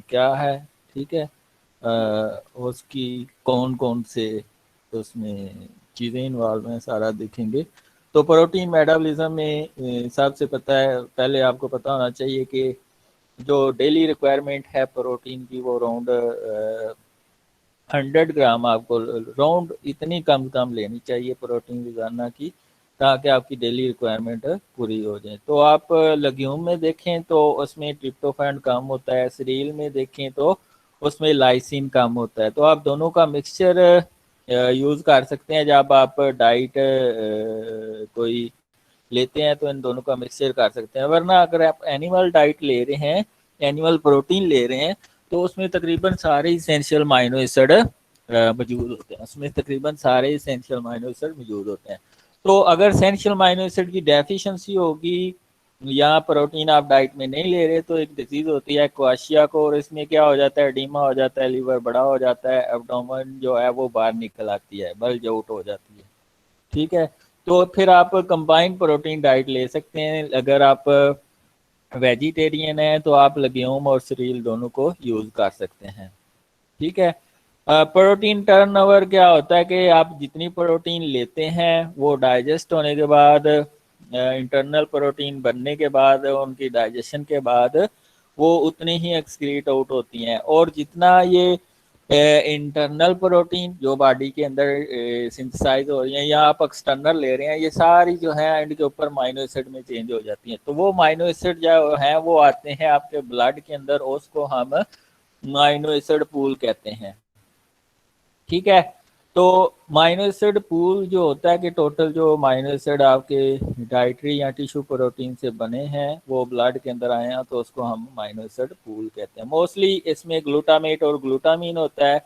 क्या है, ठीक है, उसकी कौन कौन से उसमें चीज़ें इन्वॉल्व हैं सारा देखेंगे। तो प्रोटीन मेटाबॉलिज्म में सबसे पता है, पहले आपको पता होना चाहिए कि जो डेली रिक्वायरमेंट है प्रोटीन की वो अराउंड 100 ग्राम आपको राउंड इतनी कम लेनी चाहिए प्रोटीन रोजाना की, ताकि आपकी डेली रिक्वायरमेंट पूरी हो जाए। तो आप लेग्यूम में देखें तो उसमें ट्रिप्टोफैन कम होता है, सीरियल में देखें तो उसमें लाइसिन कम होता है। तो आप दोनों का मिक्सचर यूज़ कर सकते हैं। जब आप डाइट कोई लेते हैं तो इन दोनों का मिक्सचर कर सकते हैं। वरना अगर आप एनिमल डाइट ले रहे हैं, एनिमल प्रोटीन ले रहे हैं, तो उसमें तकरीबन सारे इसेंशियल अमाइनो एसिड मौजूद होते हैं। उसमें तकरीबन सारे इसेंशियल अमाइनो एसिड मौजूद होते हैं। तो अगर इसेंशियल अमाइनो एसिड की डेफिशिएंसी होगी या प्रोटीन आप डाइट में नहीं ले रहे, तो एक डिजीज होती है क्वाशिया को, और इसमें क्या हो जाता है, एडीमा हो जाता है, लीवर बड़ा हो जाता है, एब्डोमेन जो है वो बाहर निकल आती है, बल्ज आउट हो जाती है। ठीक है, तो फिर आप कंबाइंड प्रोटीन डाइट ले सकते हैं। अगर आप वेजिटेरियन है तो आप लेग्यूम और सीरियल दोनों को यूज कर सकते हैं। ठीक है, प्रोटीन टर्नओवर क्या होता है कि आप जितनी प्रोटीन लेते हैं वो डाइजेस्ट होने के बाद, इंटरनल प्रोटीन बनने के बाद, उनकी डाइजेशन के बाद वो उतनी ही एक्सक्रीट आउट होती हैं। और जितना ये इंटरनल प्रोटीन जो बॉडी के अंदर सिंथेसाइज हो रही है या आप एक्सटर्नल ले रहे हैं, ये सारी जो है एंड के ऊपर माइनो एसिड में चेंज हो जाती हैं। तो वो माइनो एसिड जो है वो आते हैं आपके ब्लड के अंदर, उसको हम माइनो एसिड पूल कहते हैं। ठीक है, तो माइनो एसिड पूल जो होता है कि टोटल जो माइनो एसिड आपके डाइटरी या टिश्यू प्रोटीन से बने हैं वो ब्लड के अंदर आए हैं, तो उसको हम माइनो एसिड पूल कहते हैं। मोस्टली इसमें ग्लूटामेट और ग्लूटामीन होता है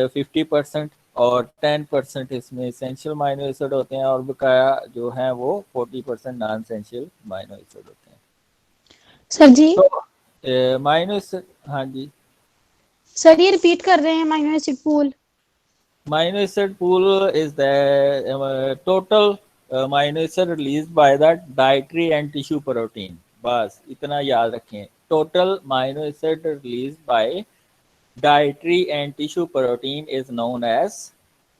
50% और 10% इसमें इसेंशियल माइनो एसिड होते हैं, और बकाया जो है वो 40% नॉन इसेंशियल माइनो एसिड होते हैं। सर जी, तो माइनो एसिड, हाँ जी सर ये रिपीट कर रहे हैं amino acid pool. amino acid pool is the total amino acid released by the dietary and tissue protein। बस इतना याद रखें, total amino acid released by dietary and tissue protein is known as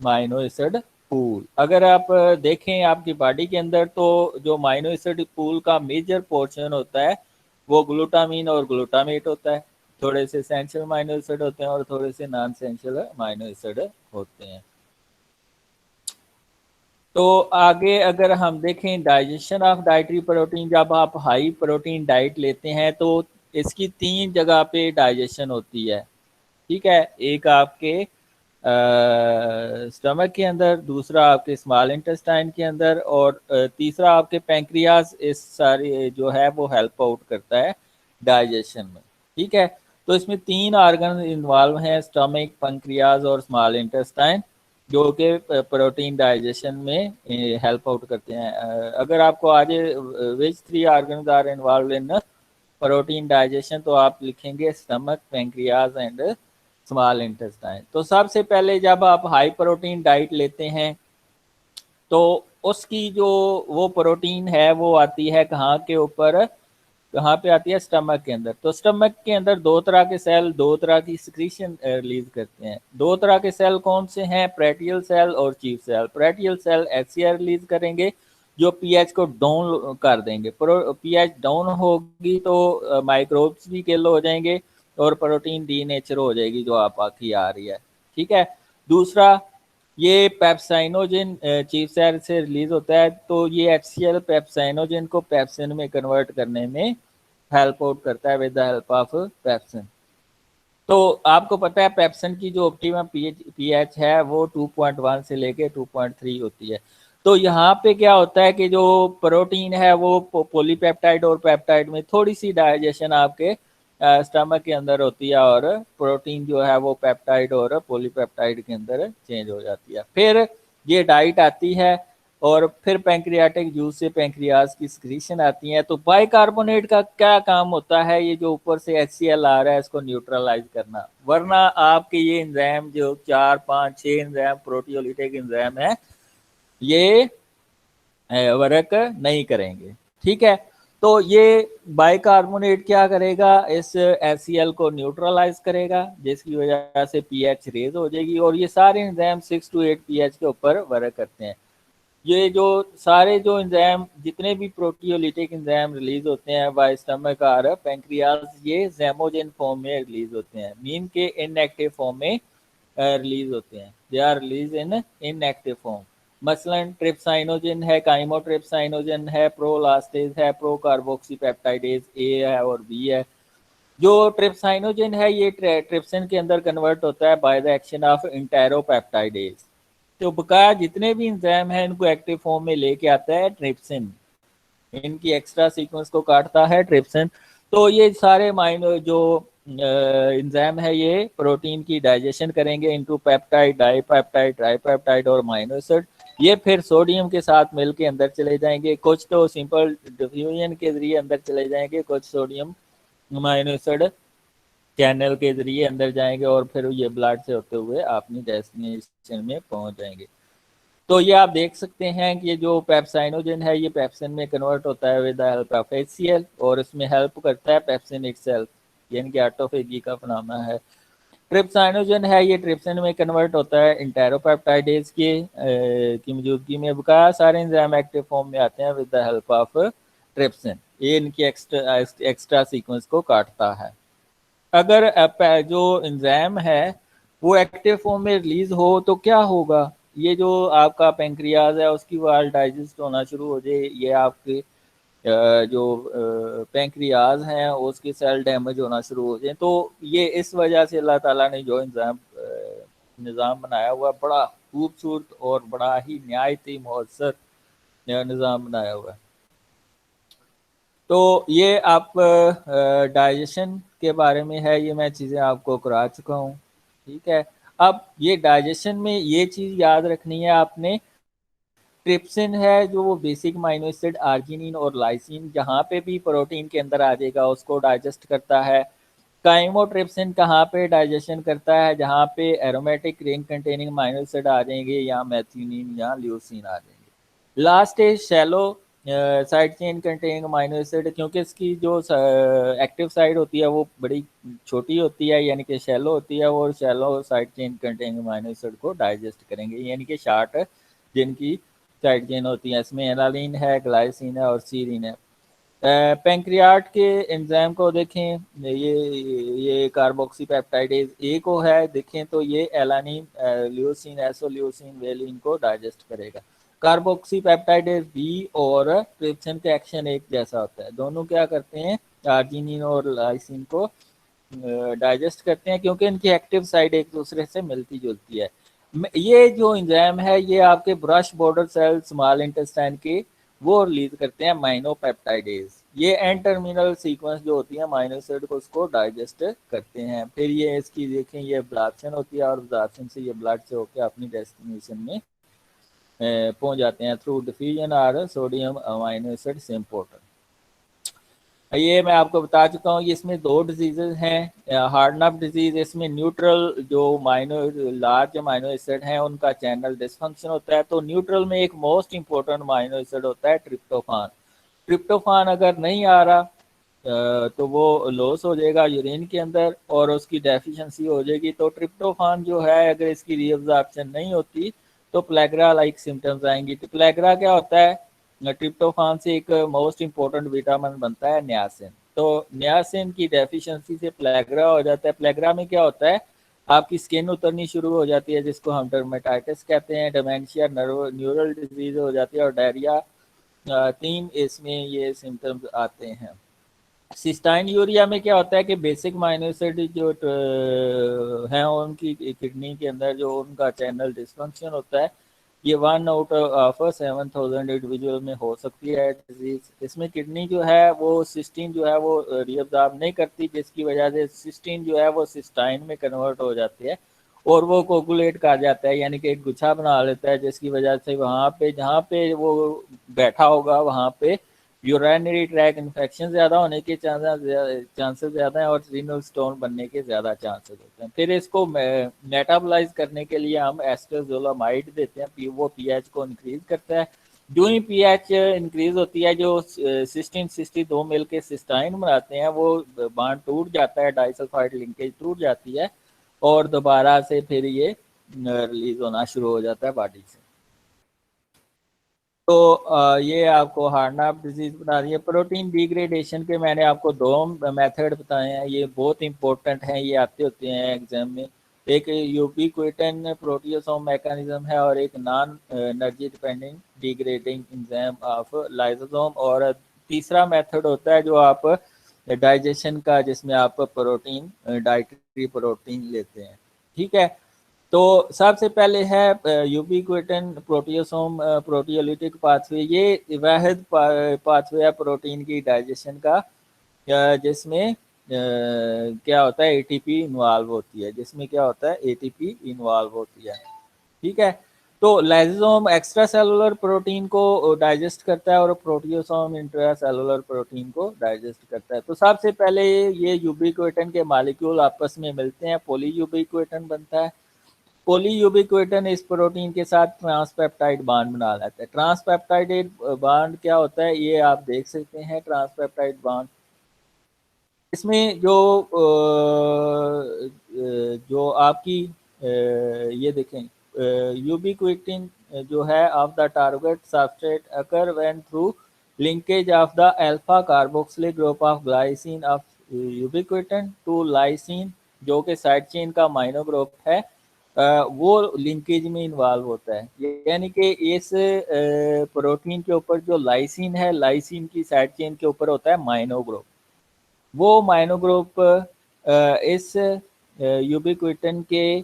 amino acid pool। अगर आप देखें आपकी body के अंदर, तो जो amino acid pool का मेजर पोर्शन होता है वो ग्लूटामीन और ग्लूटामेट होता है। थोड़े से एसेंशियल अमाइनो एसिड होते हैं और थोड़े से नॉन एसेंशियल अमाइनो एसिड होते हैं। तो आगे अगर हम देखें डाइजेशन ऑफ डाइटरी प्रोटीन, जब आप हाई प्रोटीन डाइट लेते हैं तो इसकी 3 जगह पे डाइजेशन होती है। ठीक है, एक आपके स्टमक के अंदर, दूसरा आपके स्मॉल इंटेस्टाइन के अंदर, और तीसरा आपके पैंक्रियाज इस सारी जो है वो हेल्प आउट करता है डाइजेशन में। ठीक है, तो इसमें 3 ऑर्गन इन्वॉल्व हैं, स्टमक, पैंक्रियाज और स्मॉल इंटेस्टाइन, जो कि प्रोटीन डाइजेशन में हेल्प आउट करते हैं। अगर आपको आज which 3 organ are involve in protein digestion, तो आप लिखेंगे stomach, pancreas and small intestine. तो सबसे पहले जब आप हाई प्रोटीन डाइट लेते हैं तो उसकी जो वो प्रोटीन है वो आती है कहाँ के ऊपर, कहाँ पे आती है, स्टमक के अंदर। तो स्टमक के अंदर 2 तरह के सेल 2 तरह की सिक्रीशन रिलीज करते हैं। 2 तरह के सेल कौन से हैं, प्रेटियल सेल और chief cell. Parietal cell HCl release करेंगे जो पीएच को डाउन कर देंगे। पीएच डाउन होगी तो माइक्रोब्स भी किल हो जाएंगे और प्रोटीन डीनेचर हो जाएगी जो आपकी आ रही है। ठीक है, दूसरा ये पेप्साइनोजिन चीफ सेल से रिलीज होता है, तो ये एचसीएल पेप्साइनोजिन को पेप्सिन में कन्वर्ट करने में हेल्प आउट करता है with the help of pepsin. तो आपको पता है पेप्सिन की जो ऑप्टिमम पीएच है वो 2.1 से लेके 2.3 होती है। तो यहाँ पे क्या होता है कि जो प्रोटीन है वो पॉलीपेप्टाइड और पेप्टाइड में थोड़ी सी डाइजेशन आपके स्टमक के अंदर होती है, और प्रोटीन जो है वो पेप्टाइड और पॉलीपेप्टाइड के अंदर चेंज हो जाती है। फिर ये डाइट आती है और फिर पैंक्रियाटिक जूस से पैंक्रियाज की सिक्रीशन आती है। तो बाइकार्बोनेट का क्या काम होता है, ये जो ऊपर से HCl आ रहा है इसको न्यूट्रलाइज करना। वरना आपके ये एंजाइम जो 4 5 6 एंजाइम प्रोटियोलिटिक एंजाइम है ये वर्क नहीं करेंगे। ठीक है, तो ये बाइकार्बोनेट क्या करेगा, इस HCl को न्यूट्रलाइज करेगा, जिसकी वजह से पीएच रेज हो जाएगी। और ये सारे एंजाइम 6 to 8 पीएच के ऊपर वर्क करते हैं। ये जो सारे जो एंजाइम, जितने भी प्रोटियोलिटिक एंजाइम रिलीज होते हैं बाय स्टमक और पैंक्रियाज, ये ज़ैमोजेन फॉर्म में रिलीज होते हैं, मीन के इनएक्टिव फॉर्म में रिलीज होते हैं। They are release in inactive form. मसलन ट्रिप्साइनोजन है, काइमोट्रिप्साइनोजन है, प्रोलास्टेज है, प्रो कार्बोक्सीपेप्टाइडेज ए है और बी है। जो ट्रिप्साइनोजन है ये ट्रिप्सिन के अंदर कन्वर्ट होता है बाय द एक्शन ऑफ इंटेरोपेप्टाइडेज। तो बकाया जितने भी एंजाइम हैं इनको एक्टिव फॉर्म में लेके आता है ट्रिप्सिन, इनकी एक्स्ट्रा सीक्वेंस को काटता है ट्रिप्सिन। तो ये सारे माइनो जो एंजाइम है ये प्रोटीन की डाइजेशन करेंगे इनटू पेप्टाइड, डाईपेप्टाइड, ट्राईपेप्टाइड और अमीनो एसिड। ये फिर सोडियम के साथ मिलके अंदर चले जाएंगे, कुछ तो सिंपल डिफ्यूजन के जरिए अंदर चले जाएंगे, कुछ सोडियम अमीनो एसिड चैनल के जरिए अंदर जाएंगे और फिर ये ब्लड से होते हुए अपनी डेस्टिनेशन में पहुंच जाएंगे। तो ये आप देख सकते हैं कि ये जो पेप्साइनोजन है ये पेप्सिन में कन्वर्ट होता है with the help of HCl, और इसमें हेल्प करता है पेप्सिन इटसेल्फ, यानी कि ऑटोफेजी का फिनोमेना है। ट्रिप्साइनोजन है ये ट्रिप्सिन में कन्वर्ट होता है इंटेरोपेप्टाइडेज की मौजूदगी में। बकाया सारे एंजाइम एक्टिव फॉर्म में आते हैं with the help of trypsin. ये इनकी एक्स्ट्रा सीक्वेंस को काटता है। अगर जो एंजाइम है वो एक्टिव फॉर्म में रिलीज हो तो क्या होगा, ये जो आपका पेंक्रियाज है उसकी वाल डाइजेस्ट होना शुरू हो जाए, ये आपके जो पेंक्रियाज हैं उसके सेल डैमेज होना शुरू हो जाए। तो ये इस वजह से अल्लाह ताला ने जो निज़ाम बनाया हुआ बड़ा खूबसूरत और बड़ा ही नहायती मौसर निज़ाम बनाया हुआ है। तो ये आप डाइजेशन के बारे में है, ये मैं चीज़ें आपको करा चुका हूँ, ठीक है। अब ये डाइजेशन में ये चीज़ याद रखनी है आपने, ट्रिप्सिन है जो वो बेसिक अमीनो एसिड आर्जिनिन और लाइसिन जहाँ पे भी प्रोटीन के अंदर आ जाएगा उसको डाइजेस्ट करता है। काइमोट्रिप्सिन कहाँ पे डाइजेशन करता है, जहाँ पे aromatic ring containing amino acid आ जाएंगे या मैथियोनिन या ल्यूसीन आ जाएंगे। Last is shallow side chain containing amino acid, क्योंकि इसकी जो एक्टिव साइड होती है वो बड़ी छोटी होती है, यानी कि शैलो होती है, वो shallow side chain containing amino acid को डाइजेस्ट करेंगे, यानी कि शार्ट जिनकी साइड चेन होती है। इसमें एनालिन है, ग्लाइसिन है और सीरिन है। पेंक्रियाट के एंजाइम को देखें, ये कार्बोक्सीपेप्टाइडेज ए को है, देखें तो ये एलानिन, ल्यूसीन, एसोल्यूसीन, वेलिन को डाइजेस्ट करेगा। कार्बोक्सीपेप्टाइडेज बी और ट्रिप्सिन का एक्शन एक जैसा होता है, दोनों क्या करते हैं, आर्जिनिन और लाइसिन को डाइजेस्ट करते हैं, क्योंकि इनकी एक्टिव साइड एक दूसरे से मिलती जुलती है। ये जो एंजाइम है ये आपके brush border cell small intestine के वो रिलीज करते हैं माइनोपेप्टाइडेज। ये एंड टर्मिनल सीक्वेंस जो होती है अमीनो एसिड को उसको डाइजेस्ट करते हैं। फिर ये इसकी देखें ये एब्जॉर्प्शन होती है और एब्जॉर्प्शन से ये ब्लड से होकर अपनी डेस्टिनेशन में पहुंच जाते हैं थ्रू डिफ्यूजन और सोडियम अमीनो एसिड सिंपोर्टर। ये मैं आपको बता चुका हूँ। ये इसमें दो डिजीजेज हैं, हार्डनअप डिजीज, इसमें न्यूट्रल जो लार्ज अमीनो एसिड हैं उनका चैनल डिसफंक्शन होता है। तो न्यूट्रल में एक मोस्ट इंपॉर्टेंट अमीनो एसिड होता है ट्रिप्टोफान। ट्रिप्टोफान अगर नहीं आ रहा तो वो लॉस हो जाएगा यूरिन के अंदर और उसकी डेफिशिएंसी हो जाएगी। तो ट्रिप्टोफान जो है अगर इसकी रीअब्जॉर्प्शन नहीं होती तो प्लेग्रा लाइक सिम्टम्स आएंगी। तो प्लेग्रा क्या होता है, ट्रिप्टोफान से एक मोस्ट इंपॉर्टेंट विटामिन बनता है नियासिन। तो नियासिन की डेफिशिएंसी से प्लेग्रा हो जाता है। प्लेग्रा में क्या होता है, आपकी स्किन उतरनी शुरू हो जाती है जिसको हम डर्मेटाइटिस कहते हैं, डिमेंशिया, न्यूरल डिजीज हो जाती है और डायरिया। तीन इसमें ये सिम्टम्स आते हैं। सिस्टाइन यूरिया में क्या होता है कि बेसिक अमीनो एसिड जो हैं उनकी किडनी के अंदर जो उनका चैनल डिसफंक्शन होता है, ये 1 आउट ऑफ 7,000 इंडिविजुअल में हो सकती है डिजीज। इसमें किडनी जो है वो सिस्टीन जो है वो रीअब्जॉर्ब नहीं करती, जिसकी वजह से सिस्टीन जो है वो सिस्टाइन में कन्वर्ट हो जाती है और वो कोगुलेट कर जाता है, यानी कि एक गुच्छा बना लेता है, जिसकी वजह से वहाँ पे जहाँ पे वो बैठा होगा वहाँ पे यूरिनरी ट्रैक इन्फेक्शन ज़्यादा होने के चांसेस ज़्यादा हैं और रीनल स्टोन बनने के ज़्यादा चांसेस होते हैं। फिर इसको मेटाबोलाइज करने के लिए हम एस्ट्राजोलामाइड देते हैं, वो पीएच को इंक्रीज करता है। जो ही पीएच इंक्रीज होती है, जो सिस्टीन 62 मिल के सिस्टाइन बनाते हैं वो बांड टूट जाता है, डाइसल्फाइड लिंकेज टूट जाती है और दोबारा से फिर ये रिलीज होना शुरू हो जाता है बॉडी से। तो ये आपको हार्टनप डिजीज बता रही है। प्रोटीन डिग्रेडेशन के मैंने आपको दो मेथड बताए हैं, ये बहुत इंपॉर्टेंट हैं, ये आते होते हैं एग्जाम में। एक यूबिक्विटिन प्रोटियोसोम मैकेनिज्म है और एक non energy dependent degrading enzyme of lysosome, और तीसरा मेथड होता है जो आप डाइजेशन का, जिसमें आप प्रोटीन डाइटरी प्रोटीन लेते हैं। ठीक है, तो सबसे पहले है यूबिक्विटिन प्रोटियोसोम प्रोटियोलिटिक पाथवे। ये वाहिद पाथवे है प्रोटीन की डाइजेशन का जिसमें क्या होता है, एटीपी इन्वॉल्व होती है, जिसमें क्या होता है, एटीपी इन्वॉल्व होती है। ठीक है, तो लाइसोसोम एक्स्ट्रा सेलुलर प्रोटीन को डाइजेस्ट करता है और प्रोटियोसोम इंट्रा सेलुलर प्रोटीन को डाइजेस्ट करता है। तो सबसे पहले ये यूबिक्विटिन के मॉलिक्यूल आपस में मिलते हैं, पॉली यूबिक्विटिन बनता है। पॉलीयूबिक्विटिन इस प्रोटीन के साथ ट्रांसपेप्टाइड बांड बना लेता है। ट्रांसपेप्टाइड बांड क्या होता है, ये आप देख सकते हैं। ट्रांसपेप्टाइड बांड इसमें जो आपकी ये देखें, यूबिक्विटिन जो है of the target substrate occur when through linkage of the alpha carboxylic group of glycine of ubiquitin to lysine, जो कि साइड चेन का माइनो ग्रुप है, वो लिंकेज में इन्वॉल्व होता है। यानी कि इस प्रोटीन के ऊपर जो लाइसिन है, लाइसिन की साइड चेन के ऊपर होता है माइनो ग्रुप। वो माइनो ग्रुप इस यूबिक्विटिन के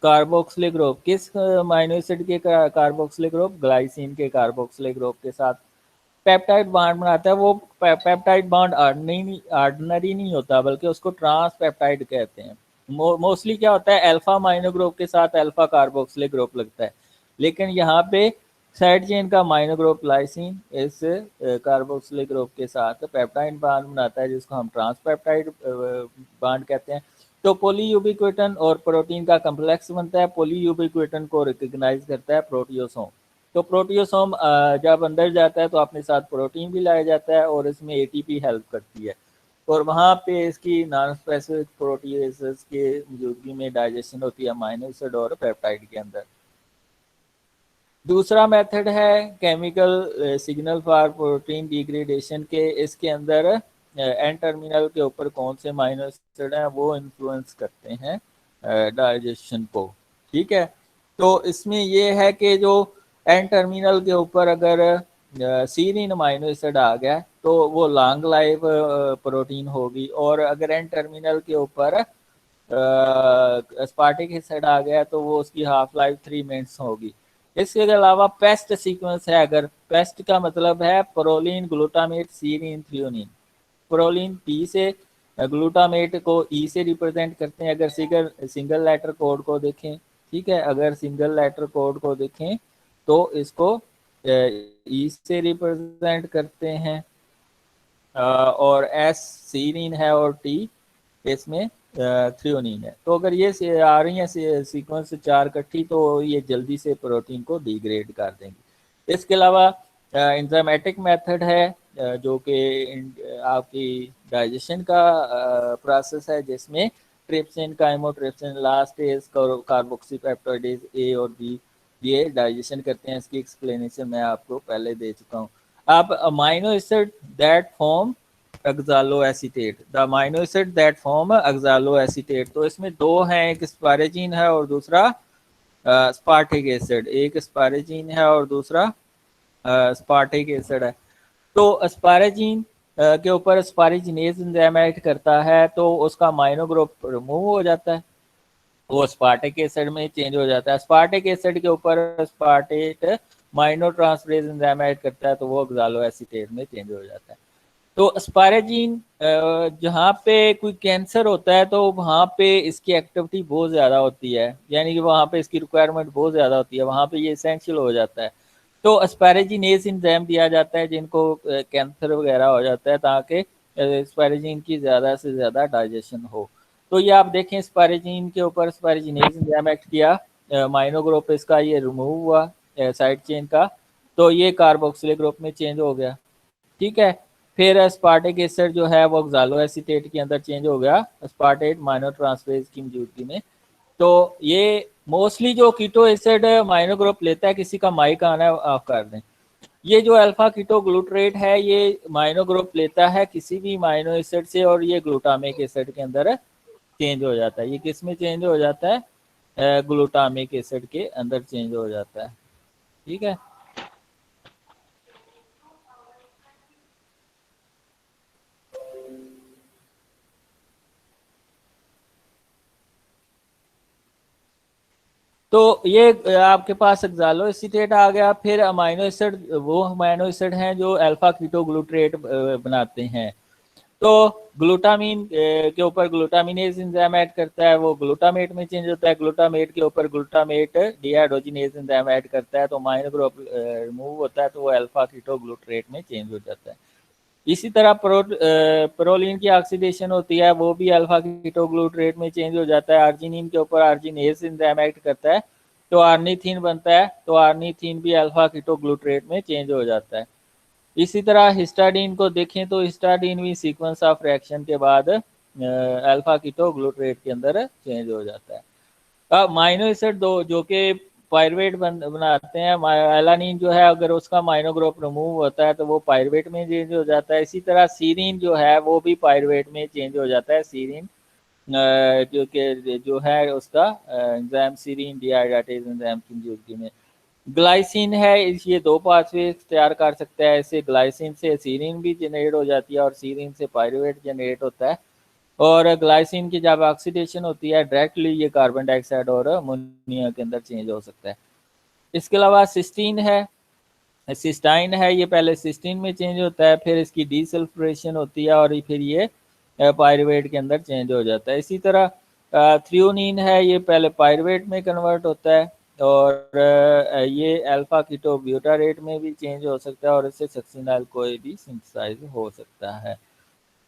कार्बोक्सिलिक ग्रुप, किस माइनो एसिड के कार्बोक्सिलिक ग्रुप, ग्लाइसिन के कार्बोक्सिलिक ग्रुप के साथ पेप्टाइड बॉन्ड बनाता है। वो पेप्टाइड बॉन्ड ऑर्डिनरी नहीं होता, बल्कि उसको ट्रांस पेप्टाइड कहते हैं। मोस्टली क्या होता है, अल्फा माइनो ग्रुप के साथ अल्फा कार्बोक्सिलिक ग्रुप लगता है, लेकिन यहाँ पे साइड चेन का माइनो ग्रुप लाइसिन इस कार्बोक्सिलिक ग्रुप के साथ पेप्टाइड बॉन्ड बनाता है, जिसको हम ट्रांस पेप्टाइड बॉन्ड कहते हैं। तो पॉलीयूबिक्विटिन और प्रोटीन का कम्प्लेक्स बनता है। पॉलीयूबिक्विटिन को रिकग्नाइज करता है प्रोटियोसोम। तो प्रोटियोसोम जब अंदर जाता है तो अपने साथ प्रोटीन भी लाया जाता है और इसमें एटीपी हेल्प करती है, और वहाँ पे इसकी नॉन स्पेसिफिक प्रोटीएसेस के मौजूदगी में डाइजेशन होती है अमीनो एसिड और पेप्टाइड के अंदर। दूसरा मेथड है chemical signal for protein degradation के। इसके अंदर एन टर्मिनल के ऊपर कौन से अमीनो एसिड हैं वो इन्फ्लुएंस करते हैं डाइजेशन को। ठीक है, तो इसमें ये है कि जो एन टर्मिनल के ऊपर अगर सीरीन अमीनो एसिड आ गया तो वो लॉन्ग लाइफ प्रोटीन होगी, और अगर एन टर्मिनल के ऊपर अस्पार्टिक एसिड आ गया तो वो उसकी हाफ लाइफ 3 मिनट्स होगी। इसके अलावा पेस्ट सीक्वेंस है, अगर पेस्ट का मतलब है proline glutamate serine threonine. Proline P से, ग्लूटामेट को ई से रिप्रेजेंट करते हैं अगर सिंगल लेटर कोड को देखें। ठीक है, अगर सिंगल लेटर कोड को देखें तो इसको ई से रिप्रेजेंट करते हैं, और एस सीरीन है और टी इसमें थ्रियोनिन है। तो अगर ये आ रही है सीक्वेंस 4 इकट्ठी तो ये जल्दी से प्रोटीन को डिग्रेड कर देंगे। इसके अलावा एंजाइमेटिक मेथड है जो कि आपकी डाइजेशन का प्रोसेस है, जिसमें trypsin chymotrypsin last is carboxypeptidase A और बी ये डाइजेशन करते हैं। इसकी एक्सप्लेनेशन मैं आपको पहले दे चुका हूँ। अब amino acid that form oxaloacetate, the amino acid that form oxaloacetate। तो इसमें दो हैं, एक स्पारेजीन है और दूसरा स्पार्टिक एसिड। एक स्पारेजीन है और दूसरा स्पार्टिक एसिड है। तो स्पारेजीन के ऊपर स्पारेजिनेज एंजाइम एक्ट करता है तो उसका अमीनो ग्रुप रिमूव हो जाता है, वो स्पार्टिक एसिड में चेंज हो जाता है। स्पार्टिक एसिड के ऊपर स्पार्टेट माइनो ट्रांसफरेज एंजाइम एक्ट करता है तो वो oxaloacetate में चेंज हो जाता है। तो अस्पारेजीन जहाँ पे कोई कैंसर होता है तो वहाँ पे इसकी एक्टिविटी बहुत ज़्यादा होती है, यानी कि वहाँ पे इसकी रिक्वायरमेंट बहुत ज़्यादा होती है, वहाँ पे ये एसेंशियल हो जाता है। तो अस्पारेजिनेज एंजाइम दिया जाता है जिनको कैंसर वगैरह हो जाता है, ताकि अस्पारेजीन की ज़्यादा से ज़्यादा डाइजेशन हो। तो ये आप देखें, अस्पारेजीन के ऊपर अस्पारेजिनेज एंजाइम एक्ट किया, माइनो ग्रुप इसका ये रिमूव हुआ साइड चेन का, तो ये कार्बोक्सिलिक ग्रुप में चेंज हो गया। ठीक है, फिर अस्पार्टिक एसिड जो है वो ऑक्सालो एसीटेट के अंदर चेंज हो गया अस्पार्टेट माइनर ट्रांसफेज की मौजूदगी में। तो ये मोस्टली जो कीटो एसिड माइनर ग्रुप लेता है, किसी का माइक आना है ऑफ कर दें। ये जो अल्फा कीटो ग्लूट्रेट है ये माइनो ग्रुप लेता है किसी भी माइनो एसिड से, और ये ग्लूटामिक एसिड के अंदर चेंज हो जाता है। ये किस में चेंज हो जाता है? ग्लूटामिक एसिड के अंदर चेंज हो जाता है। ठीक है, तो ये आपके पास एक्सालो एसीटेट आ गया। फिर अमाइनो एसिड, वो अमाइनो एसिड हैं जो अल्फा कीटो ग्लूट्रेट बनाते हैं। तो ग्लूटामीन के ऊपर ग्लूटामिनेज एंजाइम ऐड करता है, वो ग्लूटामेट में चेंज होता है। ग्लूटामेट के ऊपर ग्लूटामेट डिहाइड्रोजिनेज एंजाइम ऐड करता है, तो अमाइनो ग्रुप रिमूव होता है, तो वो अल्फा कीटो ग्लूट्रेट में चेंज हो जाता है। इसी तरह प्रोलीन की ऑक्सीडेशन होती है, वो भी अल्फा कीटो ग्लूट्रेट में चेंज हो जाता है। आर्जिनिन के ऊपर आर्जिनेज एंजाइम एक्ट करता है, तो आर्निथीन बनता है, तो आर्निथीन भी अल्फा कीटो ग्लूट्रेट में चेंज हो जाता है। इसी तरह हिस्टाडीन को देखें तो हिस्टाडीन भी सीक्वेंस ऑफ रिएक्शन के बाद अल्फा कीटो ग्लूट्रेट के अंदर चेंज हो जाता है। अब माइनो एसिड दो जो कि पायरुवेट बनाते हैं, एलानिन जो है अगर उसका माइनो ग्रुप रिमूव होता है तो वो पायरुवेट में चेंज हो जाता है। इसी तरह सीरीन जो है वो भी पायरुवेट में चेंज हो जाता है। सीरीन जो कि जो है उसका एंजाइम सीरीन डिहाइड्रेटेज एंजाइम की मौजूदगी में। ग्लाइसिन है, ये दो पाथवे तैयार कर सकता है। इससे ग्लाइसिन से सीरीन भी जनरेट हो जाती है और सीरीन से पायरुवेट जनरेट होता है। और ग्लाइसिन की जब ऑक्सीडेशन होती है डायरेक्टली ये कार्बन डाइऑक्साइड और अमोनिया के अंदर चेंज हो सकता है। इसके अलावा सिस्टीन है, सिस्टाइन है, ये पहले सिस्टीन में चेंज होता है, फिर इसकी डीसल्फ्रेशन होती है और फिर ये पायरुवेट के अंदर चेंज हो जाता है। इसी तरह थ्रियोनिन है, ये पहले पायरुवेट में कन्वर्ट होता है और ये अल्फा कीटो ब्यूटारेट में भी चेंज हो सकता है और इससे सक्सिनाइल कोई भी सिंथेसाइज हो सकता है।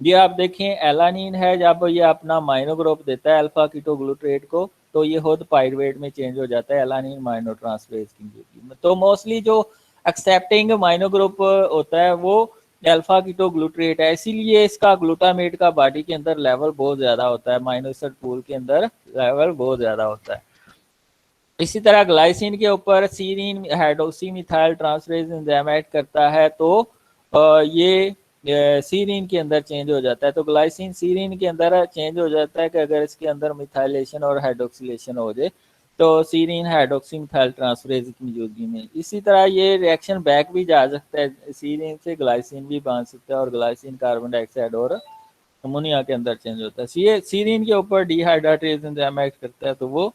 ये आप देखें एलानिन है, जब ये अपना माइनो ग्रुप देता है अल्फा कीटो ग्लूट्रेट को, तो ये खुद पायरुवेट में चेंज हो जाता है एलानिन माइनो ट्रांसफेज की मौजूदगी में। तो मोस्टली जो एक्सेप्टिंग माइनो ग्रुप होता है वो अल्फा कीटो ग्लूट्रेट है, इसीलिए इसका ग्लूटामेट का बॉडी के अंदर लेवल बहुत ज़्यादा होता है, माइनो एसिड पूल के अंदर लेवल बहुत ज़्यादा होता है। इसी तरह ग्लाइसिन के ऊपर serine hydroxy methyl transferase enzyme add करता है, तो ये सीरीन के अंदर चेंज हो जाता है। तो ग्लाइसिन सीरीन के अंदर चेंज हो जाता है कि अगर इसके अंदर मिथाइलेशन और हाइड्रोक्सिलेशन हो जाए तो सीरीन हाइड्रोक्सी मिथाइल ट्रांसफरेज की मौजूदगी में। इसी तरह ये रिएक्शन बैक भी जा सकता है, सीरीन से ग्लाइसिन भी बन सकता है और ग्लाइसिन कार्बन डाइऑक्साइड और अमोनिया के अंदर चेंज होता है। ये सीरीन के ऊपर डिहाइड्रेटेज एंजाइम एक्ट करता है, तो वो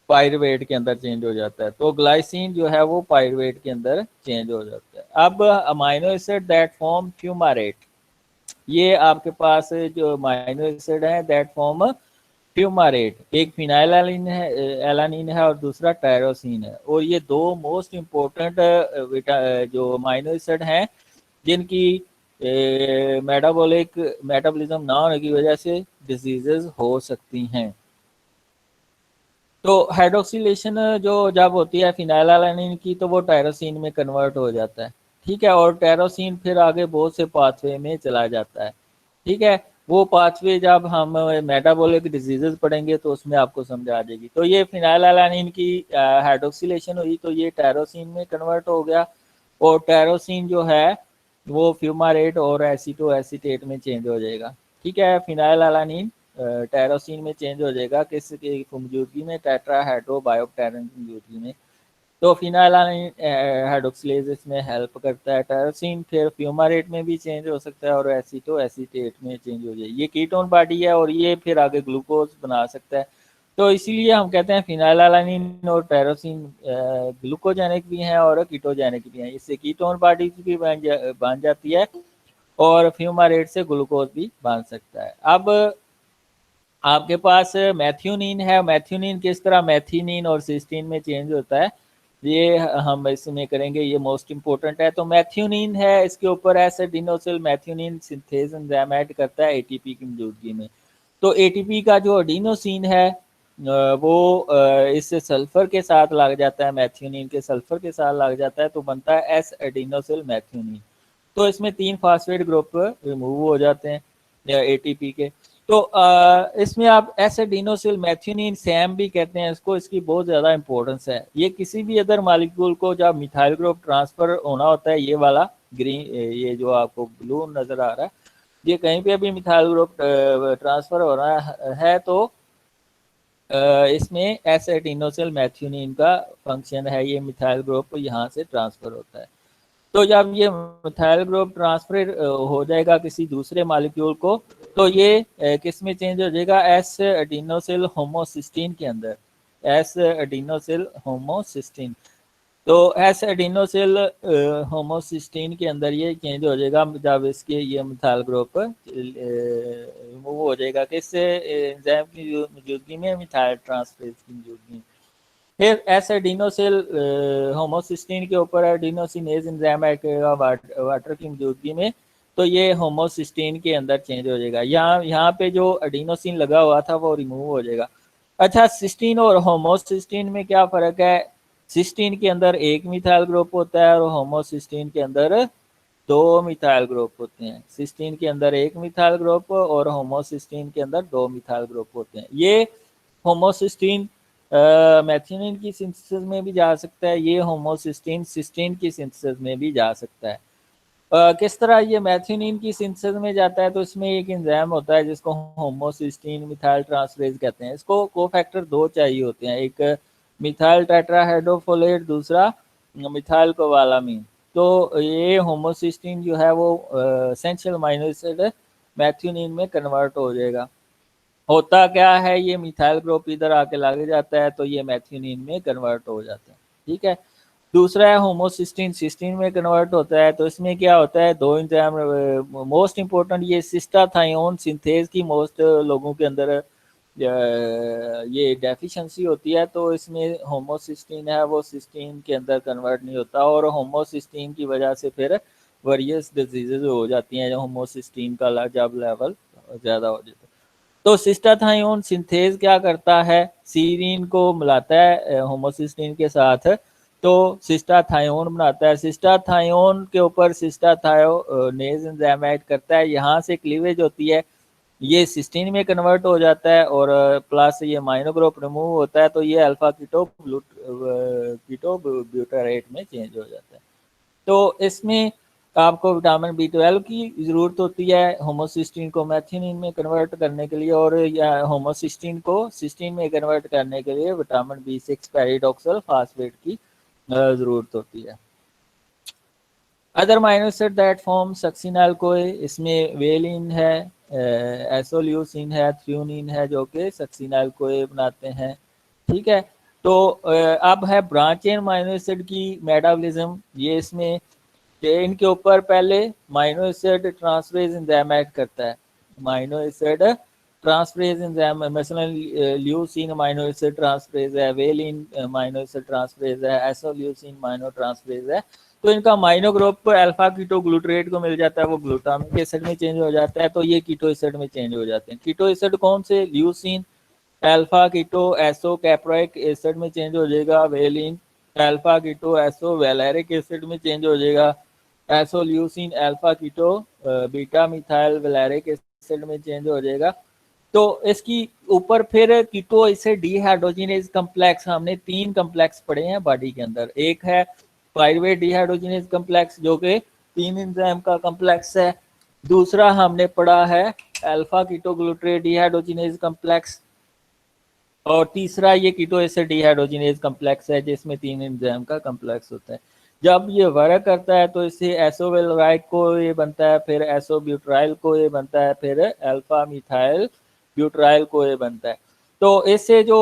पायरुवेट के अंदर चेंज हो जाता है। तो ग्लाइसिन जो है वो पायरुवेट के अंदर चेंज हो जाता है। अब अमाइनो एसिड दैट फॉर्म फ्यूमारेट, ये आपके पास जो अमाइनो एसिड है दैट फॉर्म फ्यूमारेट, एक फिनाइलानिन है, एलानिन है और दूसरा टायरोसिन है। और ये दो मोस्ट इम्पोर्टेंट जो अमाइनो एसिड हैं जिनकी मेटाबॉलिज्म ना होने की वजह से डिजीजेज हो सकती हैं। तो हाइड्रोक्सिलेशन जो जब होती है फिनाइलालानिन की, तो वो टायरोसिन में कन्वर्ट हो जाता है। ठीक है, और टायरोसिन फिर आगे बहुत से पाथवे में चला जाता है। ठीक है, वो पाथवे जब हम मेटाबॉलिक डिजीजेज पढ़ेंगे तो उसमें आपको समझ आ जाएगी। तो ये फिनाइलालानिन की हाइड्रोक्सिलेशन हुई तो ये टायरोसिन में कन्वर्ट हो गया, और टायरोसिन जो है वो फ्यूमारेट और एसीटो एसीटेट में चेंज हो जाएगा। ठीक है, फिनाइलालानिन टायरोसिन में चेंज हो जाएगा किसकी मौजूदगी में? टेट्राहाइड्रो बायोप्टेरिन की मौजूदगी में। तो फिनाइलानिन हाइड्रोक्सिलेज इसमें हेल्प करता है। टायरोसिन फिर फ्यूमारेट में भी चेंज हो सकता है और एसीटो एसीटेट में चेंज हो जाए। ये कीटोन बॉडी है और ये फिर आगे ग्लूकोज बना सकता है। तो इसीलिए हम कहते हैं फिनाइलालानिन और टायरोसिन ग्लूकोजेनिक भी हैं और कीटोजेनिक भी हैं। इससे कीटोन बॉडी भी बन जाती है और फ्यूमारेट से ग्लूकोज भी बन सकता है। अब आपके पास मैथ्यूनिन है, मैथ्यूनिन किस तरह मैथिनिन और सिस्टीन में चेंज होता है ये हम इसमें करेंगे, ये मोस्ट इंपॉर्टेंट है। तो मैथ्यूनिन है, इसके ऊपर एसिडिनोसिल मैथ्यूनिन सिंथेज एंजाइम ऐड करता है एटीपी की मौजूदगी में। तो एटीपी का जो एडिनोसिन है वो इससे सल्फर के साथ लग जाता है, मैथ्यूनिन के सल्फर के साथ लग जाता है तो बनता है एस एडिनोसिल मैथ्यूनिन। तो इसमें 3 फास्फेट ग्रुप रिमूव हो जाते हैं एटीपी के। तो इसमें आप एस एडिनोसिल मैथ्यूनिन सैम भी कहते हैं इसको, इसकी बहुत ज़्यादा इंपॉर्टेंस है। ये किसी भी अदर मॉलिक्यूल को जब मिथाइल ग्रुप ट्रांसफर होना होता है, ये वाला ग्रीन, ये जो आपको ब्लू नज़र आ रहा है, ये कहीं पे भी मिथाइल ग्रुप ट्रांसफर हो रहा है तो इसमें एस एडिनोसिल मैथ्यूनिन का फंक्शन है, ये मिथाइल ग्रुप यहाँ से ट्रांसफर होता है। तो जब ये मिथाइल ग्रुप ट्रांसफर हो जाएगा किसी दूसरे मॉलिक्यूल को, तो ये किस में चेंज हो जाएगा, एस एडिनोसिल होमोसिस्टीन के अंदर, एस एडिनोसिल होमोसिस्टीन। तो एस एडिनोसिल होमोसिस्टीन के अंदर ये चेंज हो जाएगा जब इसके ये मिथाइल ग्रुप रिमूव हो जाएगा किससे, एंजाइम की मौजूदगी में, मिथाइल ट्रांसफेरेज की मौजूदगी में। फिर एस एडिनोसिल होमोसिस्टीन के ऊपर एडिनोसिनेज एंजाइम ऐड करेगा वाटर की मौजूदगी में, तो ये होमोसिस्टीन के अंदर चेंज हो जाएगा। यहाँ पे जो एडिनोसिन लगा हुआ था वो रिमूव हो जाएगा। अच्छा, सिस्टीन और होमोसिस्टीन में क्या फ़र्क है? सिस्टीन के अंदर एक मिथाइल ग्रुप होता है और होमोसिस्टीन के अंदर 2 मिथाइल ग्रुप होते हैं। सिस्टीन के अंदर एक मिथाइल ग्रुप और होमोसिस्टीन के अंदर 2 मिथाइल ग्रुप होते हैं। ये होमोसिस्टीन मैथ्यूनिन की सिंथेसिस में भी जा सकता है, ये होमोसिस्टीन सिस्टीन की सिंथेसिस में भी जा सकता है। किस तरह ये मैथ्यूनिन की सिंथेसिस में जाता है, तो इसमें एक एंजाइम होता है जिसको होमोसिस्टीन मिथाइल ट्रांसफरेज कहते हैं। इसको कोफैक्टर 2 चाहिए होते हैं, एक मिथाइल टेट्राहाइड्रोफोलेट, दूसरा मिथाइल कोबालामीन। तो ये होमोसिस्टीन जो है वो एसेंशियल अमीनो एसिड मैथ्यूनिन में कन्वर्ट हो जाएगा। होता क्या है, ये मिथाइल ग्रुप इधर आके लग जाता है तो ये मैथ्यूनिन में कन्वर्ट हो जाता है। ठीक है, दूसरा है होमोसिस्टीन, सिस्टीन में कन्वर्ट होता है। तो इसमें क्या होता है, 2 एंजाइम मोस्ट इंपॉर्टेंट, ये सिस्टाथायोन सिंथेज की मोस्ट लोगों के अंदर ये डेफिशिएंसी होती है, तो इसमें होमोसिस्टीन है वो सिस्टीन के अंदर कन्वर्ट नहीं होता और होमोसिस्टीन की वजह से फिर वेरियस डिजीजेज हो जाती हैं जब होमोसिस्टीन का जब लेवल ज़्यादा हो जाता है। तो सिस्टाथायोन सिंथेज क्या करता है, सीरीन को मिलाता है होमोसिस्टीन के साथ, तो सिस्टाथायोन बनाता है। सिस्टाथायोन के ऊपर सिस्टाथायोनेज एंजाइम ऐड करता है, यहाँ से क्लीवेज होती है, ये सिस्टीन में कन्वर्ट हो जाता है और प्लस ये माइनो ग्रुप रिमूव होता है, तो ये अल्फा कीटो ब्यूटारेट में चेंज हो जाता है। तो इसमें आपको विटामिन B12 की ज़रूरत होती है होमोसिस्टीन को मैथ्यूनिन में कन्वर्ट करने के लिए, और या होमोसिस्टीन को सिस्टीन में कन्वर्ट करने के लिए विटामिन B6 पेरिडॉक्सल फास्फेट की ज़रूरत होती है। Other amino acid that form succinyl कोए, इसमें वेलिन है, एसोल्यूसिन है, थ्रियोनिन है, जो कि सक्सिनाइल कोए बनाते हैं। ठीक है, तो अब है ब्रांच चेन अमीनो एसिड की मेटाबॉलिज्म। ये इसमें इनके ऊपर पहले amino acid transferase enzyme act करता है, अमीनो एसिड ट्रांसफरेज एंजाइम, मसलन ल्यूसीन अमीनो एसिड ट्रांसफरेज है, वेलिन अमीनो एसिड ट्रांसफरेज है, एसोल्यूसिन अमीनो ट्रांसफरेज है। तो इनका amino group alpha keto glutarate को मिल जाता है, वो ग्लूटामिक एसिड में चेंज हो जाता है, तो ये कीटो एसिड में चेंज हो जाते हैं। कीटो एसिड कौन से, ल्यूसीन अल्फा कीटो एसो कैप्रोइक एसिड में चेंज हो जाएगा, वेलिन अल्फा कीटो एसो वैलेरिक एसिड में चेंज हो जाएगा, isoleucine alpha keto beta methyl valeric acid में चेंज हो जाएगा। तो इसकी ऊपर फिर कीटो एसिड डिहाइड्रोजिनेज कम्प्लेक्स, हमने 3 कम्प्लेक्स पढ़े हैं बॉडी के अंदर। एक है पायरुवेट डिहाइड्रोजिनेज कम्प्लेक्स जो कि 3 एंजाइम का कम्प्लेक्स है। दूसरा हमने पढ़ा है alpha keto glutarate dehydrogenase complex, और तीसरा ये कीटो एसिड डिहाइड्रोजिनेज कम्प्लेक्स है जिसमें 3 एंजाइम का कम्प्लेक्स होता है। जब ये वर्क करता है तो इससे एसोवेलराइक को ये बनता है, फिर एसोब्यूट्राइल को ये बनता है, फिर अल्फा मिथाइल ब्यूट्राइल को ये बनता है। तो इससे जो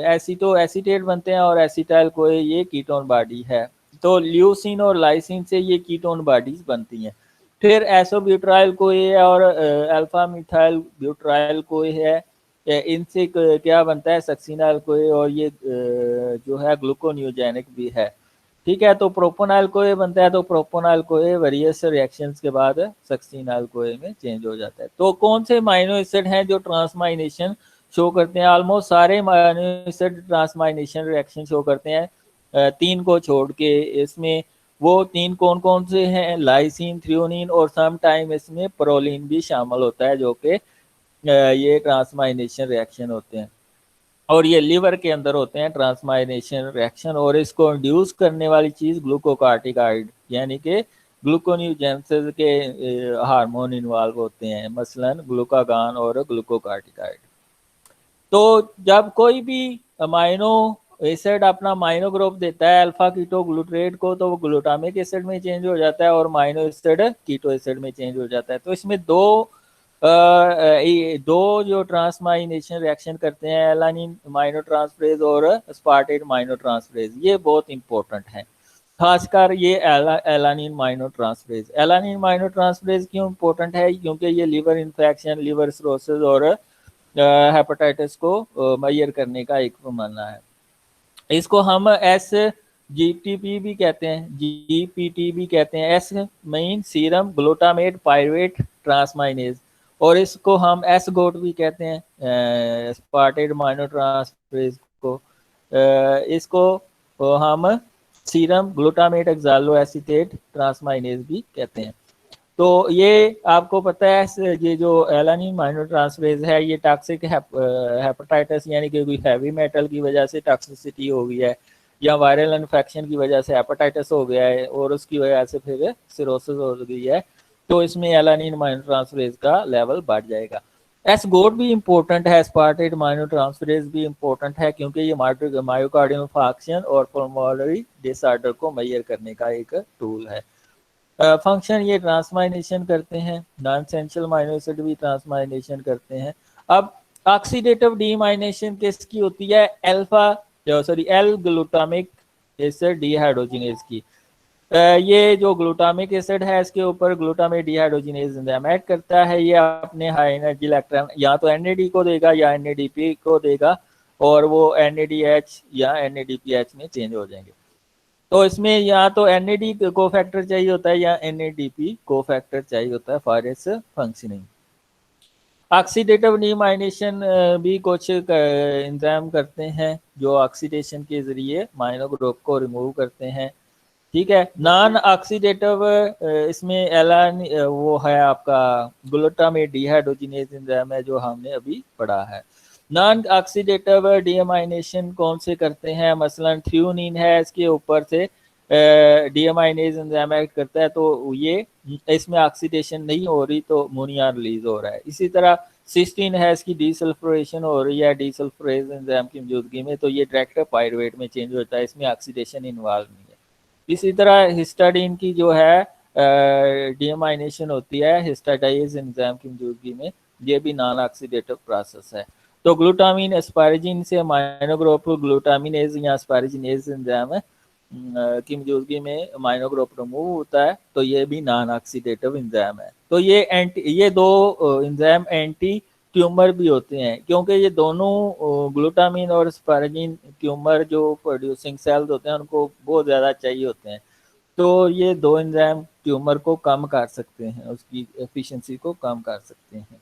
एसीटो एसीटेट बनते हैं और एसीटाइल को ये कीटोन बॉडी है। तो ल्यूसिन और लाइसिन से ये कीटोन बॉडीज बनती हैं। फिर एसोब्यूट्राइल को ये और अल्फा मिथाइल ब्यूट्राइल को है, इनसे क्या बनता है, सक्सिनाइल को, और ये जो है ग्लूकोन्यूजेनिक भी है। ठीक है, तो प्रोपोनाइल कोए बनता है, तो प्रोपोनाइल कोए वेरियस रिएक्शंस के बाद सक्सिनाइल कोए में चेंज हो जाता है। तो कौन से अमीनो एसिड हैं जो ट्रांसमाइनेशन शो करते हैं, ऑलमोस्ट सारे amino acid transamination reaction show करते हैं, 3 को छोड़ के। इसमें वो 3 कौन कौन से हैं? लाइसिन, थ्रियोनिन और सम टाइम इसमें प्रोलिन भी शामिल होता है, जो कि ये ट्रांसमाइनेशन रिएक्शन होते हैं और ये लिवर के अंदर होते हैं ट्रांसमाइनेशन रिएक्शन। और इसको इंड्यूस करने वाली चीज़ ग्लूकोकार्टिकाइड यानी कि ग्लूकोन्यूजेंसेस के हार्मोन इन्वॉल्व होते हैं, मसलन ग्लूकागान और ग्लूकोकार्टिकाइड। तो जब कोई भी अमाइनो एसिड अपना अमाइनो ग्रुप देता है अल्फा कीटो ग्लूट्रेट को, तो वो ग्लूटामिक एसिड में चेंज हो जाता है और अमाइनो एसिड कीटो एसिड में चेंज हो जाता है। तो इसमें दो जो ट्रांसमाइनेशन रिएक्शन करते हैं, एलानिन अमाइनो ट्रांसफरेज और अस्पार्टेट अमाइनो ट्रांसफरेज, ये बहुत इंपॉर्टेंट है, खासकर ये एलानिन माइनो ट्रांसफरेज। एलानिन माइनो ट्रांसफरेज क्यों इंपॉर्टेंट है? क्योंकि ये लिवर इन्फेक्शन, लिवर सिरोसिस और हेपेटाइटिस को मैयर करने का एक मानना है। इसको हम SGTP भी कहते हैं, GPT भी कहते हैं। S mean serum glutamate pyruvate ट्रांसमाइनेज, और इसको हम SGOT भी कहते हैं, एस्पार्टेट अमाइनो ट्रांसफरेज को। इसको हम सीरम ग्लूटामेट एक्सालो एसीटेट ट्रांसमाइनेज भी कहते हैं। तो ये आपको पता है, ये जो एलानिन माइनो ट्रांसफरेज है, ये टॉक्सिक हेपेटाइटिस यानी कि कोई हैवी मेटल की वजह से टॉक्सिसिटी हो गई है, या वायरल इन्फेक्शन की वजह से हेपेटाइटिस हो गया है और उसकी वजह से फिर सिरोसिस हो गई है, तो इसमें एलानिन माइनो ट्रांसफरेज का लेवल बढ़ जाएगा। एसगोट भी इम्पोर्टेंट है, एस्पार्टेट माइनो ट्रांसफरेज भी इम्पोर्टेंट है, क्योंकि ये मायोकार्डियल इंफार्क्शन और पल्मोनरी डिसऑर्डर को मेजर करने का एक टूल है। फंक्शन ये ट्रांसमाइनेशन करते हैं, नॉन एसेंशियल अमाइनो एसिड भी ट्रांसमाइनेशन करते हैं। अब ऑक्सीडेटिव डीमाइनेशन किसकी होती है? एल ग्लूटामिक एसिड डिहाइड्रोजिनेज की। ये जो ग्लूटामिक एसिड है, इसके ऊपर ग्लूटामेट डिहाइड्रोजिनेज एंजाइम एक्ट करता है। ये अपने हाई एनर्जी इलेक्ट्रॉन या तो NAD को देगा या NADP को देगा, और वो NADH या NADPH में चेंज हो जाएंगे। तो इसमें या तो NAD को फैक्टर चाहिए होता है या NADP को फैक्टर चाहिए होता है फॉर इट्स फंक्शनिंग। ऑक्सीडेटिव डीमाइनेशन भी कुछ इंजाम करते हैं जो ऑक्सीडेशन के जरिए माइनो ग्रुप को रिमूव करते हैं, ठीक है। नॉन ऑक्सीडेटिव इसमें एलान वो है आपका ग्लूटामेट डिहाइड्रोजिनेज एंजाइम है, जो हमने अभी पढ़ा है। नॉन ऑक्सीडेटिव डीएमाइनेशन कौन से करते हैं? मसलन थ्रियोनिन है, इसके ऊपर से डीएमाइनेज एंजाइम एक्ट करता है, तो ये इसमें ऑक्सीडेशन नहीं हो रही, तो अमोनिया रिलीज हो रहा है। इसी तरह सिस्टीन है, इसकी डीसल्फ्यूरेशन हो रही है डीसल्फ्यूरेज एंजाइम की मौजूदगी में, तो ये डायरेक्ट पायरुवेट में चेंज होता है, इसमें ऑक्सीडेशन इन्वॉल्व नहीं है। इसी तरह हिस्टाडीन की जो है डीएमाइनेशन होती है हिस्टाडाइज एंजाइम की मौजूदगी में, ये भी नॉन ऑक्सीडेटिव प्रोसेस है। तो ग्लूटामिन एस्पारेजिन से अमाइनो ग्रुप ग्लूटामिनेज या एस्पारेजिनेज एंजाइम की मौजूदगी में अमाइनो ग्रुप रिमूव होता है, तो ये भी नॉन ऑक्सीडेटिव एंजाइम है। तो ये दो एंजाइम एंटी ट्यूमर भी होते हैं, क्योंकि ये दोनों ग्लूटामिन और एस्पारेजिन ट्यूमर जो प्रोड्यूसिंग सेल्स होते हैं उनको बहुत ज़्यादा चाहिए होते हैं, तो ये दो एंजाइम ट्यूमर को कम कर सकते हैं, उसकी एफिशिएंसी को कम कर सकते हैं।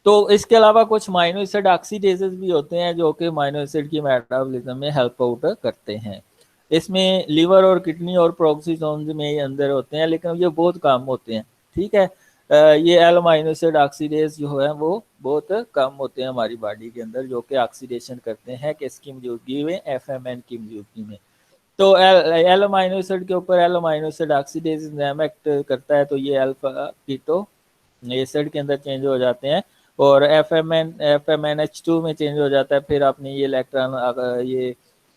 तो इसके अलावा कुछ माइनो एसिड ऑक्सीडेजेस भी होते हैं जो कि माइनो एसिड की मेटाबॉलिज्म में हेल्प आउट करते हैं। इसमें लिवर और किडनी और प्रोक्सीसोम्स में अंदर होते हैं, लेकिन ये बहुत कम होते हैं, ठीक है। ये एल माइनो एसिड ऑक्सीडेज जो है वो बहुत कम होते हैं हमारी बॉडी के अंदर, जो कि ऑक्सीडेशन करते हैं किसकी मौजूदगी में? FMN की मौजूदगी में। तो एल अमाइनो एसिड के ऊपर L amino acid oxidase enzyme act करता है, तो ये अल्फा कीटो एसिड के अंदर चेंज हो जाते हैं और FMNH2 में चेंज हो जाता है। फिर आपने ये इलेक्ट्रॉन ये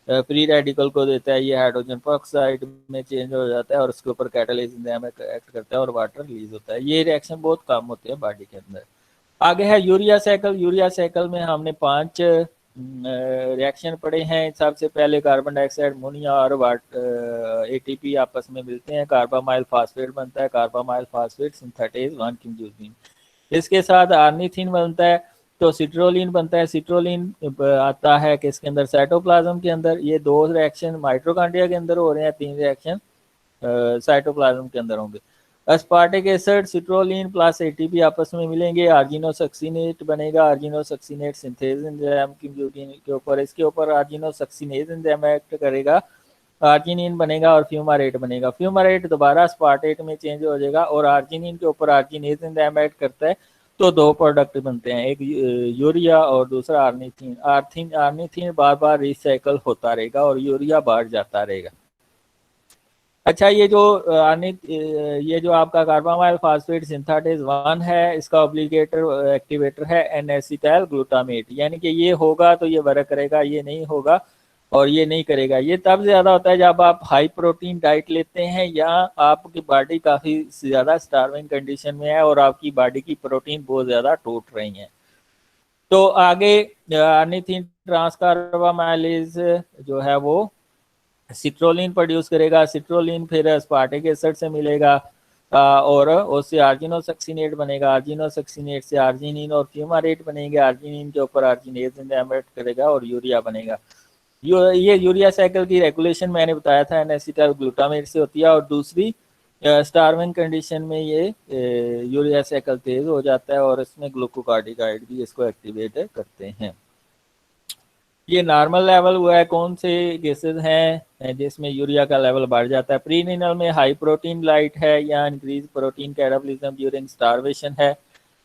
फ्री रेडिकल को देता है, ये हाइड्रोजन परऑक्साइड में चेंज हो जाता है और उसके ऊपर कैटालिसिस एंजाइम एक्ट करता है और वाटर रिलीज होता है। ये रिएक्शन बहुत कम होते हैं बॉडी के अंदर। आगे है यूरिया साइकिल। यूरिया साइकिल में हमने 5 रिएक्शन पढ़े हैं। सबसे पहले कार्बन डाइऑक्साइड, अमोनिया और ATP आपस में मिलते हैं, कार्बामाइल फास्फेट बनता है, कार्बामाइल फास्फेट सिंथेटेज 1 की मौजूदगी में। इसके साथ आर्निथिन बनता है, तो सिट्रोलिन बनता है। सिट्रोलिन आता है किसके अंदर? साइटोप्लाज्म के अंदर। ये 2 रिएक्शन माइटोकॉन्ड्रिया के अंदर हो रहे हैं, 3 रिएक्शन साइटोप्लाज्म के अंदर होंगे। अस्पार्टिक एसिड सिट्रोलिन प्लस एटीपी आपस में मिलेंगे, आर्जिनोसक्सिनेट बनेगा, आर्जिनोसक्सिनेट सिंथेज एंजाइम की के ऊपर, इसके ऊपर आर्जिनोसक्सिनेज एंजाइम एक्ट करेगा, आर्जिनिन बनेगा और फ्यूमारेट बनेगा। फ्यूमारेट दोबारा अस्पार्टेट में चेंज हो जाएगा और आर्जिनिन के ऊपर आर्जिनेज एंजाइम एक्ट करता है, तो दो प्रोडक्ट बनते हैं, एक यूरिया और दूसरा आर्निथीन। आर्निथीन बार बार रिसाइकल होता रहेगा और यूरिया बाहर जाता रहेगा। अच्छा, ये जो ये जो आपका कार्बामाइल फास्फेट सिंथेटेज 1 है, इसका ऑब्लिगेटर एक्टिवेटर है एन-एसिटाइल ग्लूटामेट, यानी कि ये होगा तो ये वर्क करेगा, ये नहीं होगा और ये नहीं करेगा। ये तब ज़्यादा होता है जब आप हाई प्रोटीन डाइट लेते हैं या आपकी बॉडी काफ़ी ज़्यादा स्टार्विंग कंडीशन में है और आपकी बॉडी की प्रोटीन बहुत ज़्यादा टूट रही है। तो आगे अर्निथिन ट्रांसकार्बामाइलेज जो है वो सिट्रोलिन प्रोड्यूस करेगा, सिट्रोलिन फिर अस्पार्टिक एसिड से मिलेगा और उससे आर्जिनोसक्सिनेट बनेगा, आर्जिनोसक्सिनेट से आर्जिनिन और फ्यूमारेट बनेंगे, आर्जिनिन के ऊपर आर्जिनेज एंजाइम एक्ट करेगा और यूरिया बनेगा। ये यूरिया साइकिल की रेगुलेशन मैंने बताया था एन-एसिटाइल ग्लूटामेट से होती है और दूसरी स्टार्विंग कंडीशन में ये यूरिया साइकिल तेज हो जाता है और इसमें ग्लूकोकार्टिकाइड भी इसको एक्टिवेट करते हैं। ये नॉर्मल लेवल हुआ है, कौन से केसेस हैं जिसमें यूरिया का लेवल बढ़ जाता है? प्रीनिनल में हाई प्रोटीन लाइट है या increase protein catabolism during starvation है,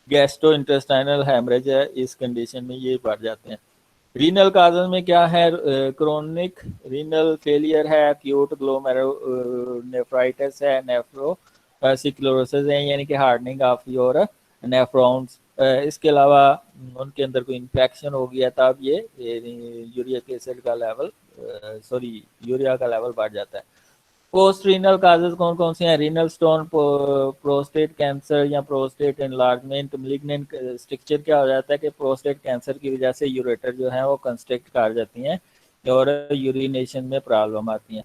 गैस्ट्रो इंटेस्टाइनल हेमरेज है, इस कंडीशन में ये बढ़ जाते हैं। रीनल काजल में क्या है? क्रोनिक रीनल फेलियर है, एक्यूट ग्लोमेरुलोनेफ्राइटिस है, नेफ्रोसिक्लोरोसिस है यानी कि हार्डनिंग ऑफ योर नेफ्रॉन्स। इसके अलावा उनके अंदर कोई इन्फेक्शन हो गया तब ये यूरिक एसिड का लेवल यूरिया का लेवल बढ़ जाता है। पोस्ट रीनल काजेज कौन कौन से हैं? रीनल स्टोन, प्रोस्टेट कैंसर या प्रोस्टेट एनलार्जमेंट, मैलिग्नेंट स्ट्रक्चर। क्या हो जाता है कि प्रोस्टेट कैंसर की वजह से यूरेटर जो है वो कंस्ट्रक्ट कर जाती हैं और यूरिनेशन में प्रॉब्लम आती हैं।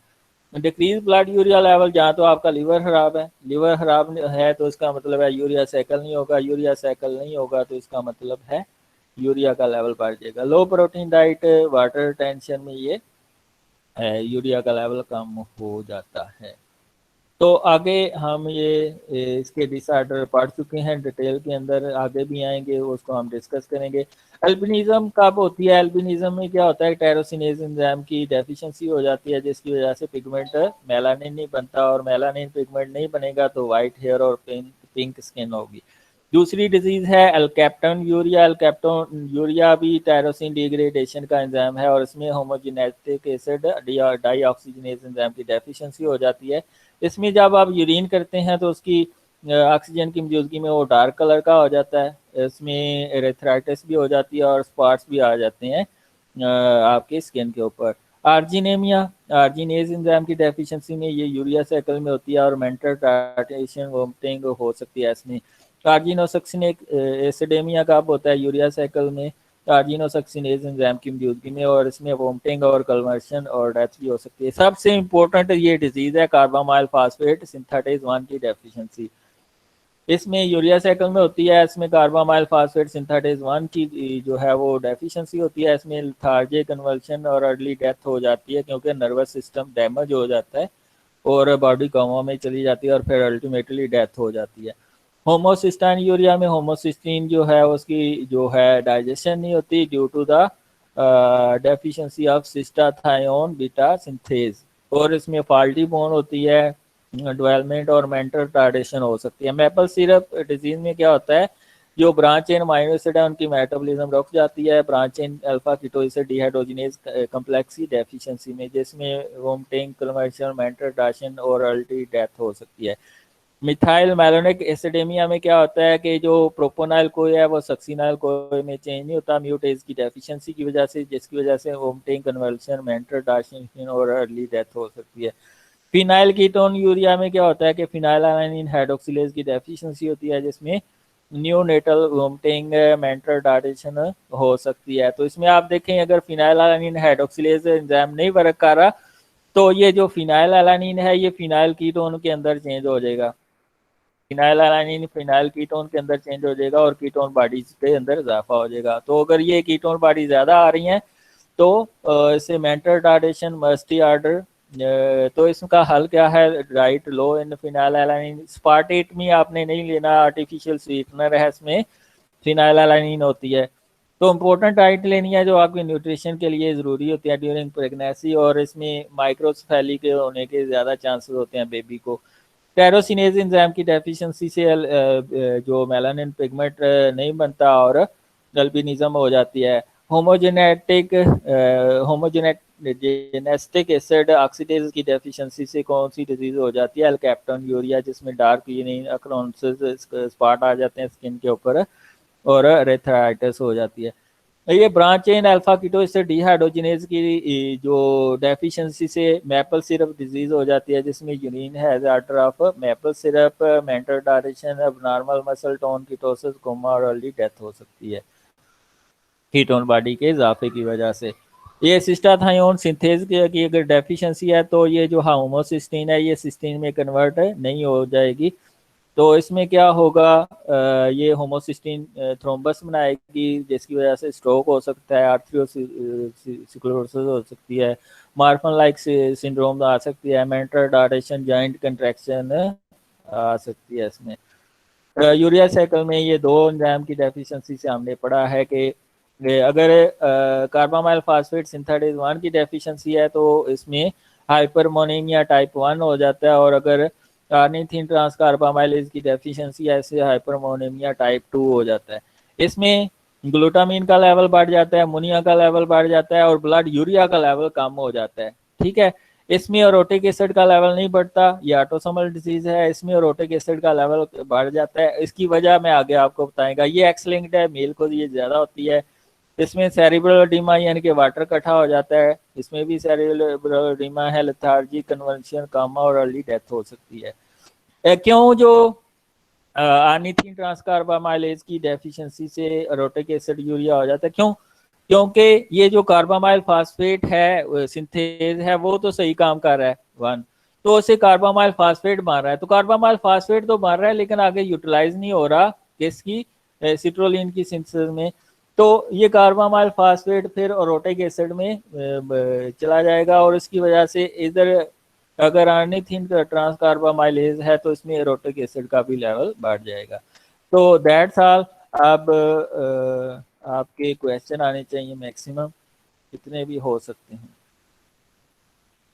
डिक्रीज ब्लड यूरिया लेवल, जहाँ तो आपका लीवर खराब है, लीवर खराब है तो इसका मतलब है यूरिया साइकिल नहीं होगा, यूरिया साइकिल नहीं होगा तो इसका मतलब है यूरिया का लेवल बढ़ जाएगा। लो प्रोटीन डाइट, वाटर टेंशन में ये यूरिया का लेवल कम हो जाता है। तो आगे हम ये इसके डिसऑर्डर पढ़ चुके हैं डिटेल के अंदर, आगे भी आएंगे उसको हम डिस्कस करेंगे। एल्बिनिज्म कब होती है? एल्बिनिज्म में क्या होता है? टायरोसिनेज एंजाइम की डेफिशिएंसी हो जाती है जिसकी वजह से पिगमेंट मेलानिन नहीं बनता और मेलानिन पिगमेंट नहीं बनेगा तो वाइट हेयर और पिंक स्किन होगी। दूसरी डिजीज है एल्केप्टन यूरिया। एल्केप्टन यूरिया भी टायरोसिन डिग्रेडेशन का एंजाइम है और इसमें होमोजेनेटिक एसिड डाईऑक्सीजनेज एंजाइम की डेफिशिएंसी हो जाती है। इसमें जब आप यूरिन करते हैं तो उसकी ऑक्सीजन की मौजूदगी में वो डार्क कलर का हो जाता है, इसमें एरेथ्राइटिस भी हो जाती है और स्पॉट्स भी आ जाते हैं आपके स्किन के ऊपर। आर्जिनेमिया, आर्जिनेज एंजाइम की डेफिशिएंसी में ये यूरिया साइकिल में होती है और मेंटल रिटार्डेशन वोमिटिंग हो सकती है इसमें। आर्जिनोसक्सिनेक एसिडेमिया कब होता है? यूरिया साइकिल में आर्जिनोसक्सिनेज एंजाइम की मौजूदगी में और इसमें वोमिटिंग और कन्वर्शन और डेथ भी हो सकती है। सबसे इंपॉर्टेंट ये डिजीज है कार्बामाइल फास्फेट सिंथेटेज 1 की डेफिशिएंसी। इसमें यूरिया साइकिल में होती है, इसमें कार्बामाइल फास्फेट सिंथेटेज 1 की जो है वो डेफिशिएंसी होती है। इसमें लेथार्जी, कन्वर्शन और अर्ली डेथ हो जाती है क्योंकि नर्वस सिस्टम डैमेज हो जाता है और बॉडी कोमा में चली जाती है और फिर अल्टीमेटली डेथ हो जाती है। होमोसिस्टाइन यूरिया में होमोसिस्टीन जो है उसकी जो है डाइजेशन नहीं होती due to the deficiency of cystathionine beta synthase और इसमें फॉल्टी बोन होती है, डेवलपमेंट और मेंटल रिटार्डेशन हो सकती है। मैपल सिरप डिजीज में क्या होता है? जो ब्रांच चेन अमीनो एसिड है उनकी मेटाबॉलिज्म रुक जाती है branch chain alpha ketoacid dehydrogenase complex की डेफिशिएंसी में, जिसमें वोमिटिंग, कन्वर्शन, मेंटल रिटार्डेशन और अल्टी डेथ हो सकती है। मिथाइल मैलोनिक एसिडेमिया में क्या होता है कि जो प्रोपोनाइल कोई है वो सक्सिनाइल कोई में चेंज नहीं होता म्यूटेज की डेफिशिएंसी की वजह से, जिसकी वजह से वोमिटिंग, कन्वर्शन, मेंटल रिटार्डेशन और अर्ली डेथ हो सकती है। फिनाइल कीटोन यूरिया में क्या होता है कि फिनाइलएलानाइन हाइड्रोक्सिलेज की डेफिशिएंसी होती है जिसमें न्यूनेटल वोमिटिंग, मेंटल रिटार्डेशन हो सकती है। तो इसमें आप देखें अगर फिनाइलएलानाइन हाइड्रोक्सिलेज एंजाइम नहीं वर्क कर रहा तो ये जो फिनाइलएलानाइन है ये फिनाइल कीटोन के अंदर चेंज हो जाएगा, फिनाइलएलानाइन फिनाइल कीटोन के अंदर चेंज हो जाएगा और कीटोन बॉडीज के अंदर इजाफा हो जाएगा। तो अगर ये कीटोन बॉडी ज़्यादा आ रही हैं तो इससे मेंटल रिटार्डेशन, मस्टी आर्डर तो इसका हल क्या है, राइट लो इन फिनाइलएलानाइन। स्पार्टेट में आपने नहीं लेना, आर्टिफिशियल स्वीटनर है, इसमें फिनाइलएलानाइन होती है। तो इम्पोर्टेंट डाइट लेनी है जो आपके न्यूट्रिशन के लिए ज़रूरी होती है ड्यूरिंग प्रेगनेंसी, और इसमें माइक्रोसेफेली के होने के ज़्यादा चांसेस होते हैं बेबी को। टेरोसिनेज एंजाइम की डेफिशिएंसी से जो मेलानिन पिगमेंट नहीं बनता और अल्बिनिज्म हो जाती है। होमोजेनेस्टिक एसिड ऑक्सीडेज की डेफिशिएंसी से कौन सी डिजीज हो जाती है, एल्केप्टन यूरिया, जिसमें डार्क अक्रोनसिस स्पॉट आ जाते हैं स्किन के ऊपर, और रेथराइटिस हो जाती है। ये ब्रांच चेन अल्फा कीटोएस्टर डिहाइड्रोजिनेज की जो डेफिशिएंसी से मैपल सिरप डिजीज हो जाती है, जिसमें urine has odour of maple syrup, mental direction, abnormal muscle tone, ketosis, coma और अर्ली डेथ हो सकती है कीटोन बॉडी के इजाफे की वजह से। ये सिस्टाथायोन सिंथेज की अगर डेफिशिएंसी है तो ये जो होमोसिस्टीन है ये सिस्टीन में कन्वर्ट नहीं हो जाएगी। तो इसमें क्या होगा, ये होमोसिस्टीन थ्रोम्बस बनाएगी जिसकी वजह से स्ट्रोक हो सकता है, आर्थ्रियोस्क्लेरोसिस हो सकती है, मार्फन लाइक सिंड्रोम आ सकती है, मेंटल रिटार्डेशन, जॉइंट कंट्रैक्शन आ सकती है इसमें। यूरिया साइकिल में ये दो एंजाइम की डेफिशिएंसी से हमने पढ़ा है कि अगर कार्बामाइल फास्फेट सिंथेटेज 1 की डेफिशिएंसी है तो इसमें हाइपरमोनेमिया टाइप 1 हो जाता है, और अगर कार्निथिन ट्रांसकार्बामाइलेज की डेफिशिएंसी है इससे हाइपरमोनेमिया टाइप 2 हो जाता है। इसमें ग्लूटामिन का लेवल बढ़ जाता है, अमोनिया का लेवल बढ़ जाता है, और ब्लड यूरिया का लेवल कम हो जाता है। ठीक है, इसमें ओरोटिक एसिड का लेवल नहीं बढ़ता, ये ऑटोसोमल डिजीज है, इसमें ओरोटिक एसिड का लेवल बढ़ जाता है। इसकी वजह मैं आगे आपको बताएगा। ये एक्स लिंक्ड है, मेल को ये ज्यादा होती है। इसमें सेरिब्रल एडिमा यानी कि वाटर इकट्ठा हो जाता है, इसमें भी सेरिब्रल एडिमा है, लेथार्जी, कन्वर्शन, कामा और अर्ली डेथ हो सकती है। क्यों जो आर्निथिन ट्रांसकार्बामाइलेज की डेफिशिएंसी से एरोटिक एसिड यूरिया हो जाता है, क्यों? क्योंकि ये जो कार्बामाइल फास्फेट है सिंथेज है वो तो सही काम कर रहा है वन, तो उसे कार्बामाइल फास्फेट बन रहा है, तो कार्बामाइल फास्फेट तो बन रहा है लेकिन आगे यूटिलाइज नहीं हो रहा किसकी, सिट्रोलिन की सिंथेसिस में। तो ये कार्बामाइल फास्फेट फिर ओरोटिक एसिड में चला जाएगा, और इसकी वजह से इधर अगर आर्निथिन ट्रांसकार्बामाइलेज है तो इसमें एरोटिक एसिड का भी लेवल बढ़ जाएगा। तो दैट्स ऑल। अब आपके क्वेश्चन आने चाहिए मैक्सिमम, इतने भी हो सकते हैं।